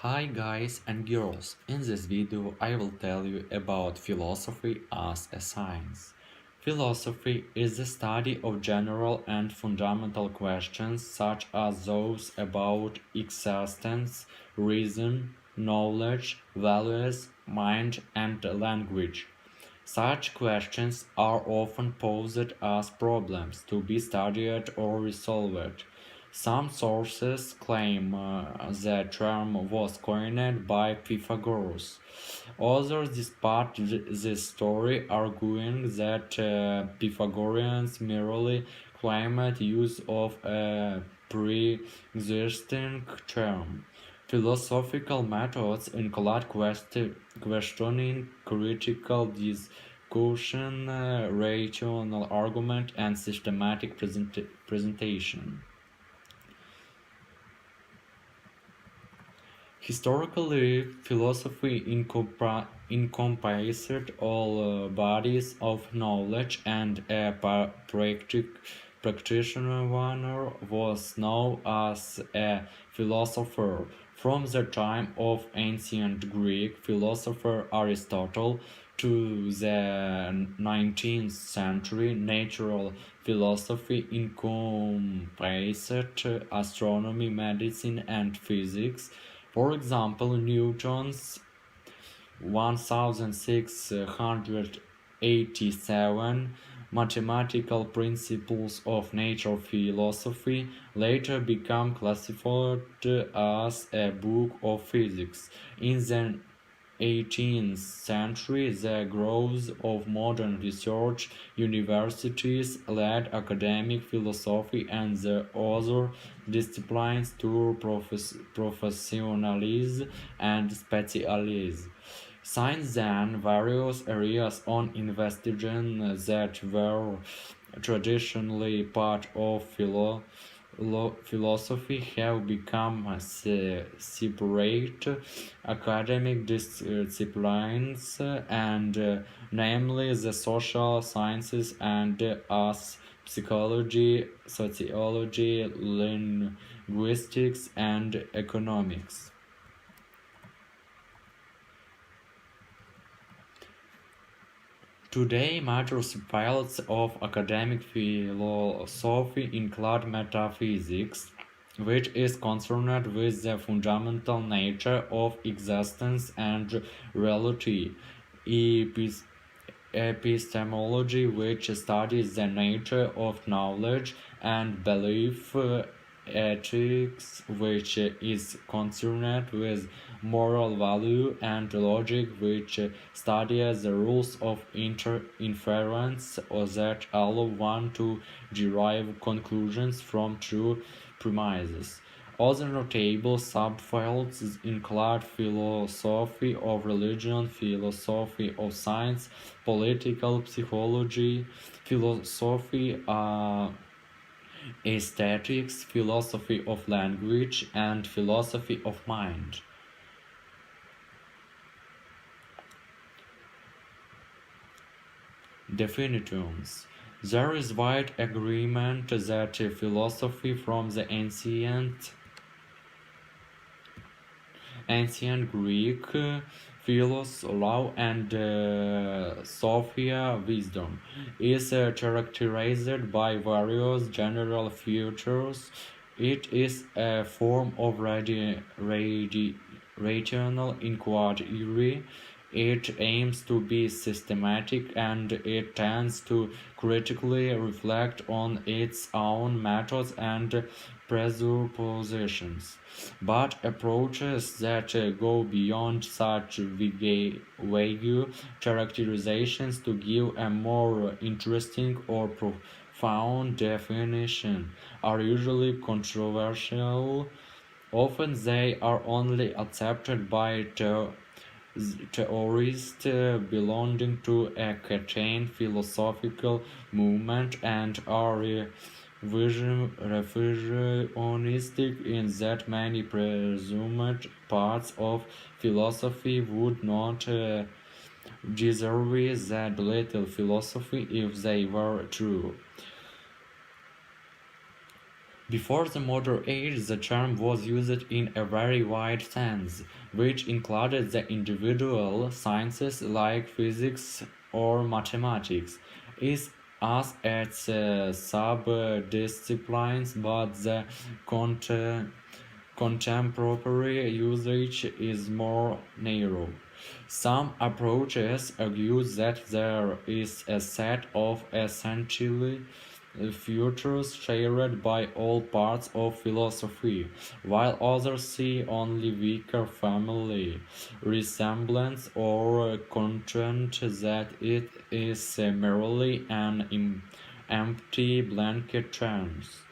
Hi guys and girls, in this video I will tell you about philosophy as a science. Philosophy is the study of general and fundamental questions such as those about existence, reason, knowledge, values, mind and language. Such questions are often posed as problems to be studied or resolved. Some sources claim the term was coined by Pythagoras. Others dispute this story, arguing that Pythagoreans merely claimed use of a pre-existing term. Philosophical methods include questioning, critical discussion, rational argument, and systematic presentation. Historically, philosophy encompassed all bodies of knowledge, and a practitioner was known as a philosopher. From the time of ancient Greek philosopher Aristotle to the 19th century, natural philosophy encompassed astronomy, medicine, and physics. For example, Newton's 1687 mathematical principles of nature philosophy later became classified as a book of physics. In the 18th century, the growth of modern research universities led academic philosophy and the other disciplines to professionalize and specialize. Since then, various areas on investigation that were traditionally part of philosophy have become separate academic disciplines, and namely the social sciences and as psychology, sociology, linguistics, and economics. Today, major fields of academic philosophy include metaphysics, which is concerned with the fundamental nature of existence and reality, epistemology, which studies the nature of knowledge and belief, ethics, which is concerned with moral value, and logic, which studies the rules of inference that allow one to derive conclusions from true premises. Other notable subfields include philosophy of religion, philosophy of science, political psychology, philosophy aesthetics, philosophy of language, and philosophy of mind. Definitions. There is wide agreement that philosophy from the ancient Greek, philos, law, and sophia, wisdom, is characterized by various general features. It is a form of rational inquiry. It aims to be systematic, and it tends to critically reflect on its own methods and presuppositions. But approaches that go beyond such vague characterizations to give a more interesting or profound definition are usually controversial. Often they are only accepted by theorists belonging to a certain philosophical movement and are revisionistic in that many presumed parts of philosophy would not deserve that little philosophy if they were true. Before the modern age, the term was used in a very wide sense, which included the individual sciences like physics or mathematics, is as its sub-disciplines, but the contemporary usage is more narrow. Some approaches argue that there is a set of essentially futures shared by all parts of philosophy, while others see only weaker family resemblance or content that it is merely an empty blanket terms.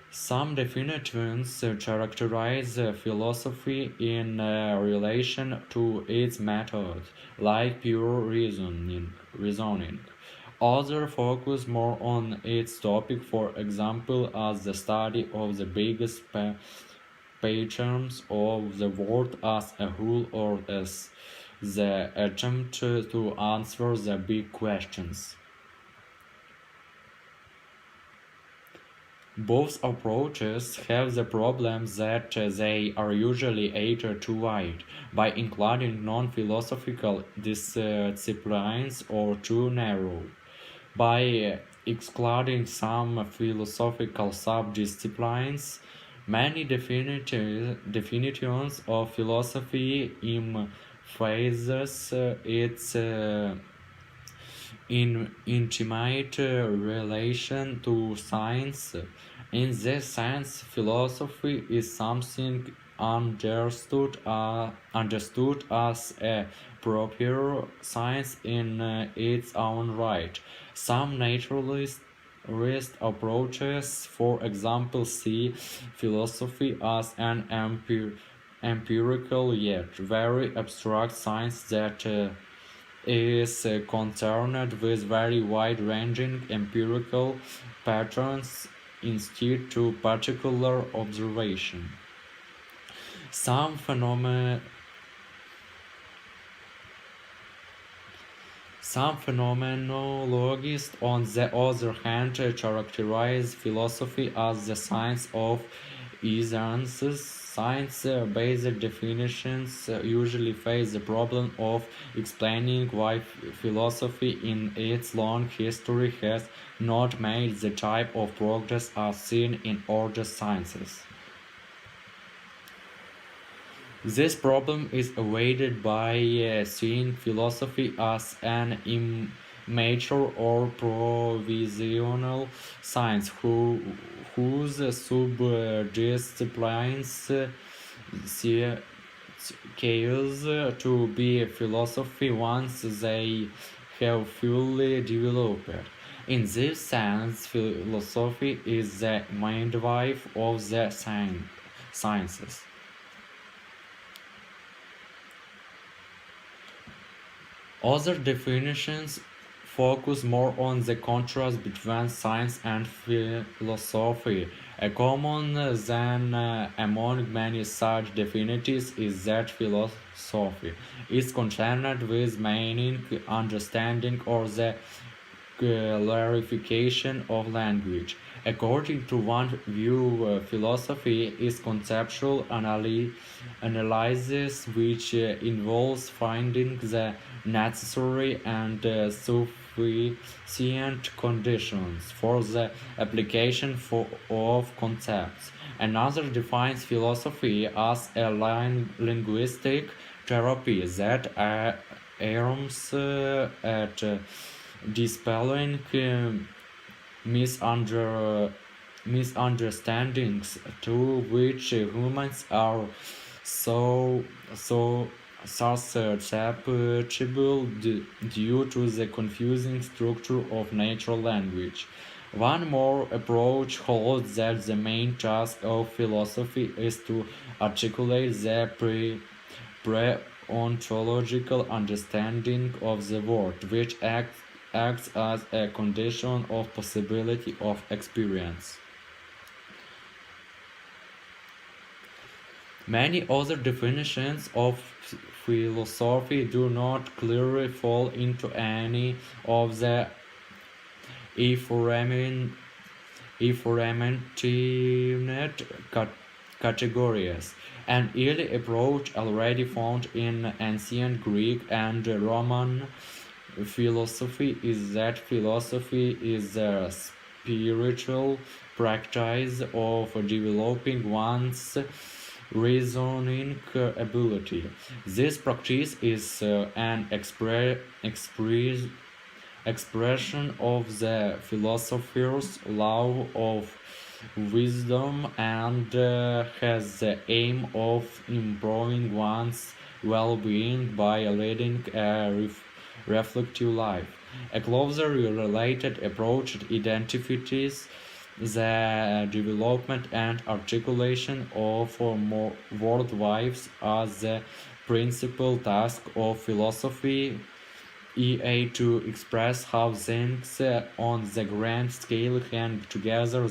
Some definitions characterize philosophy in relation to its method, like pure reasoning. Others focus more on its topic, for example, as the study of the biggest patterns of the world as a whole or as the attempt to answer the big questions. Both approaches have the problem that they are usually either too wide, by including non-philosophical disciplines, or too narrow, by excluding some philosophical sub-disciplines. Many definitions of philosophy emphasize its in intimate relation to science. In this sense, philosophy is something understood as a proper science in its own right. Some naturalist approaches, for example, see philosophy as an empirical yet very abstract science that is concerned with very wide-ranging empirical patterns instead to particular observation. Some phenomenologists, on the other hand, characterize philosophy as the science of essences. Science-based definitions usually face the problem of explaining why philosophy in its long history has not made the type of progress as seen in other sciences. This problem is evaded by seeing philosophy as an immature or provisional science whose sub-disciplines cease to be philosophy once they have fully developed. In this sense, philosophy is the midwife of the sciences. Other definitions focus more on the contrast between science and philosophy. A common then among many such definitions is that philosophy is concerned with meaning, understanding, or the clarification of language. According to one view, philosophy is conceptual analysis which involves finding the necessary and sufficient conditions for the application of concepts. Another defines philosophy as a linguistic therapy that aims at dispelling misunderstandings to which humans are so susceptible due to the confusing structure of natural language. One more approach holds that the main task of philosophy is to articulate the pre-ontological understanding of the world, which acts as a condition of possibility of experience. Many other definitions of philosophy do not clearly fall into any of the aforementioned effervescent categories, an early approach already found in ancient Greek and Roman philosophy is that philosophy is a spiritual practice of developing one's reasoning ability. This practice is an expression of the philosopher's law of wisdom and has the aim of improving one's well-being by leading a reflective life. A closer related approach identifies the development and articulation of more worldviews as the principal task of philosophy, e.a. to express how things on the grand scale hang together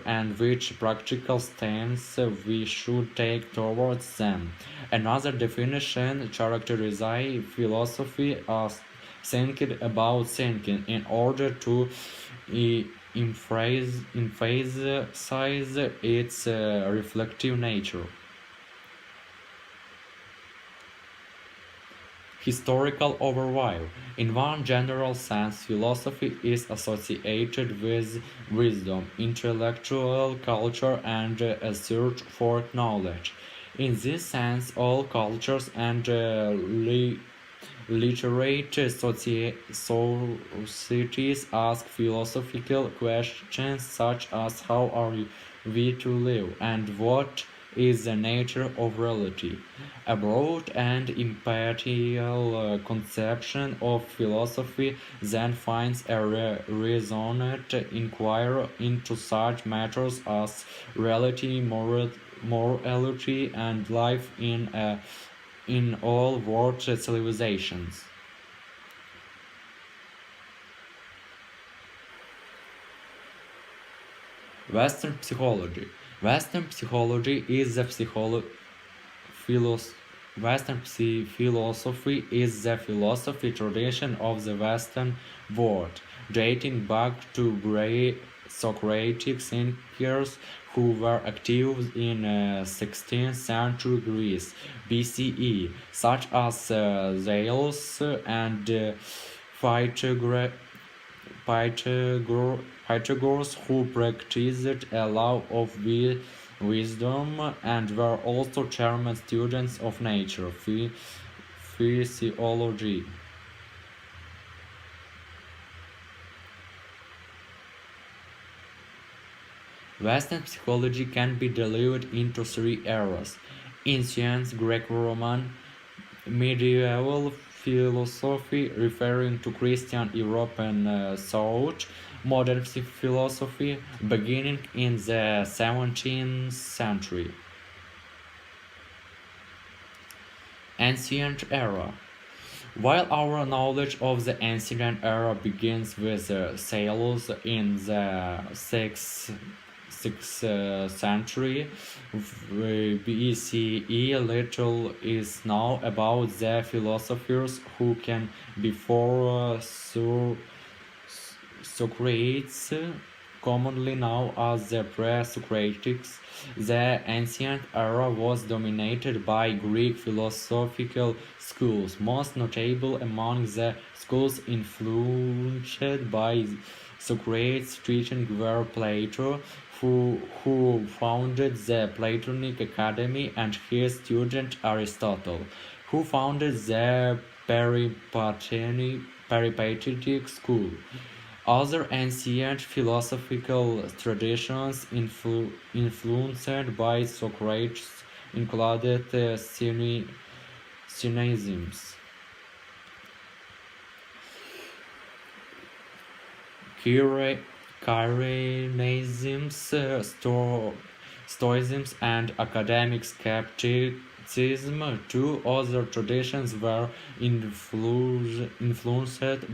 and which practical stance we should take towards them. Another definition characterizes philosophy as thinking about thinking in order to emphasize its reflective nature. Historical overview. In one general sense, philosophy is associated with wisdom, intellectual culture, and a search for knowledge. In this sense, all cultures and literate societies ask philosophical questions such as how are we to live and what is the nature of reality. A broad and imperial conception of philosophy then finds a resonant inquiry into such matters as reality, morality, and life in all world civilizations. Western psychology. Western psychology is the philos- Western philosophy is the philosophy tradition of the Western world, dating back to great Socratic thinkers who were active in 16th century Greece BCE, such as Thales and Pythagoras, who practiced a law of wisdom and were also German students of nature physiology. Western psychology can be divided into three eras: ancient Greco-Roman, medieval philosophy referring to Christian European thought, modern philosophy beginning in the 17th century. Ancient era. While our knowledge of the ancient era begins with Thales in the 6th century BCE, little is known about the philosophers who came before Socrates, commonly known as the pre-Socratics. The ancient era was dominated by Greek philosophical schools, most notable among the schools influenced by Socrates' teaching were Plato, who founded the Platonic Academy, and his student Aristotle, who founded the Peripatetic school. Other ancient philosophical traditions influenced by Socrates included cynicisms, Cyrenaism, Stoicism, and academic skepticism. Two other traditions were influenced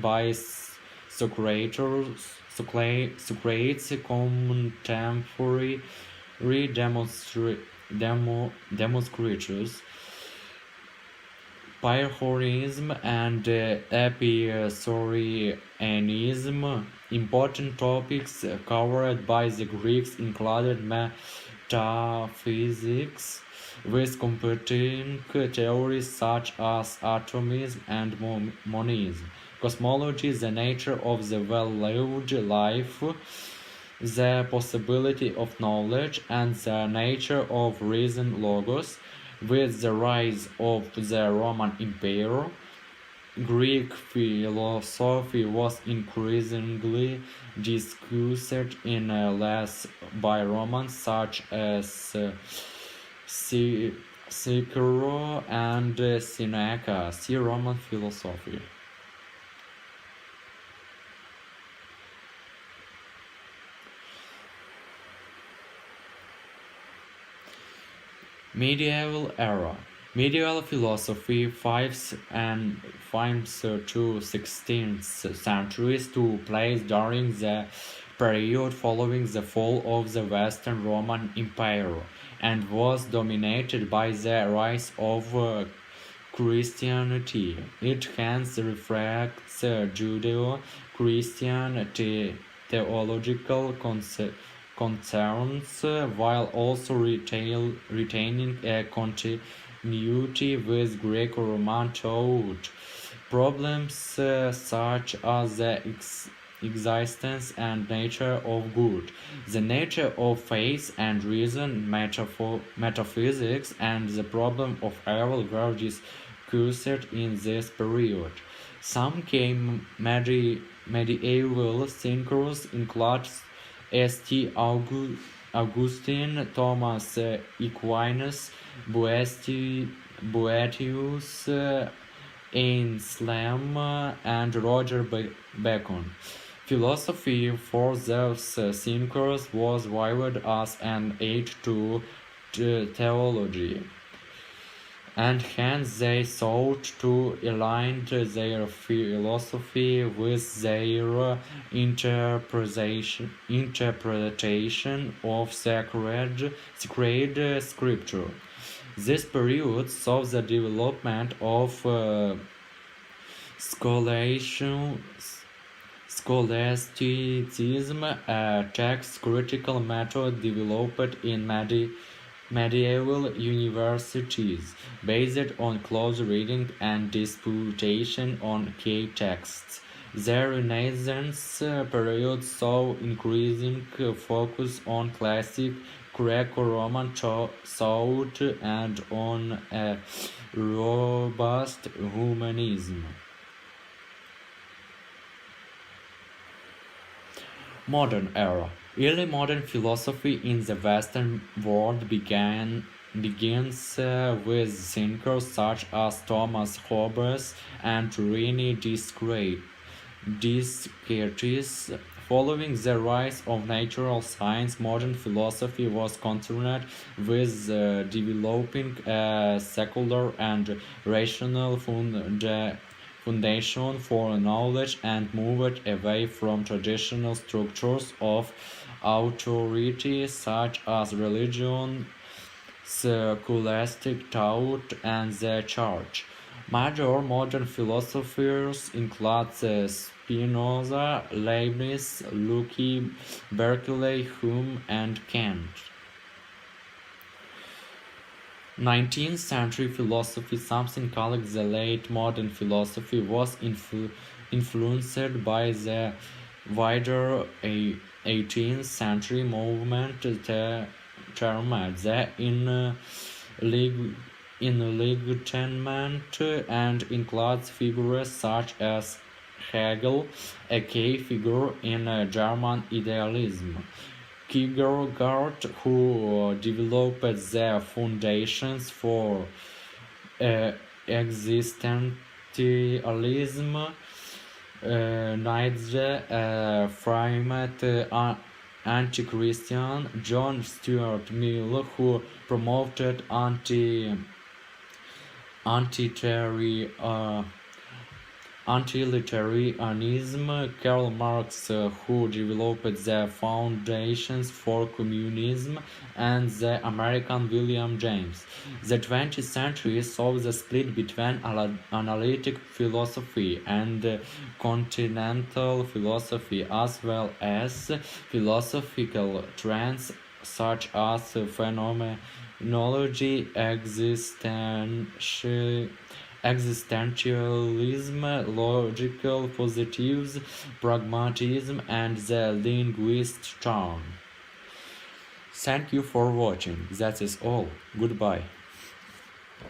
by Socrates' contemporary Democritus, Pyrrhonism and Epicureanism, important topics covered by the Greeks included metaphysics, with competing theories such as atomism and monism, cosmology, the nature of the well-lived life, the possibility of knowledge, and the nature of reason logos. With the rise of the Roman Empire, Greek philosophy was increasingly discussed in less by Romans such as Cicero and Seneca. See Roman philosophy. Medieval era. Medieval philosophy 5th and 5th to 16th centuries took place during the period following the fall of the Western Roman Empire and was dominated by the rise of Christianity. It hence reflects Judeo-Christian theological concerns while also retaining a continuity with Greco-Roman thought. Problems such as the existence and nature of good, the nature of faith and reason, metaphysics, and the problem of evil were discussed in this period. Some came medieval thinkers include St. Augustine, Thomas Aquinas, Boetius, Anselm, and Roger Bacon. Philosophy for those thinkers was viewed as an aid to theology, and hence they sought to align their philosophy with their interpretation of sacred scripture. This period saw the development of scholasticism, a text critical method developed in medieval universities, based on close reading and disputation on key texts. The Renaissance period saw increasing focus on classic Greco-Roman thought and on a robust humanism. Modern era. Early modern philosophy in the Western world begins with thinkers such as Thomas Hobbes and René Descartes. Following the rise of natural science, modern philosophy was concerned with developing a secular and rational foundation for knowledge and moved away from traditional structures of authority such as religion, scholastic thought, and the church. Major modern philosophers include Spinoza, Leibniz, Locke, Berkeley, Hume, and Kant. 19th century philosophy, something called the late modern philosophy, was influenced by the wider 18th century movement termed the Enlightenment and includes figures such as Hegel, a key figure in German idealism, Kierkegaard, who developed the foundations for existentialism, Nietzsche, framed anti-Christian, John Stuart Mill, who promoted anti-libertarianism, Karl Marx, who developed the foundations for communism, and the American William James. The 20th century saw the split between analytic philosophy and continental philosophy, as well as philosophical trends such as phenomenology, existentialism, logical positivism, pragmatism, and the linguist turn. Thank you for watching. That is all. Goodbye.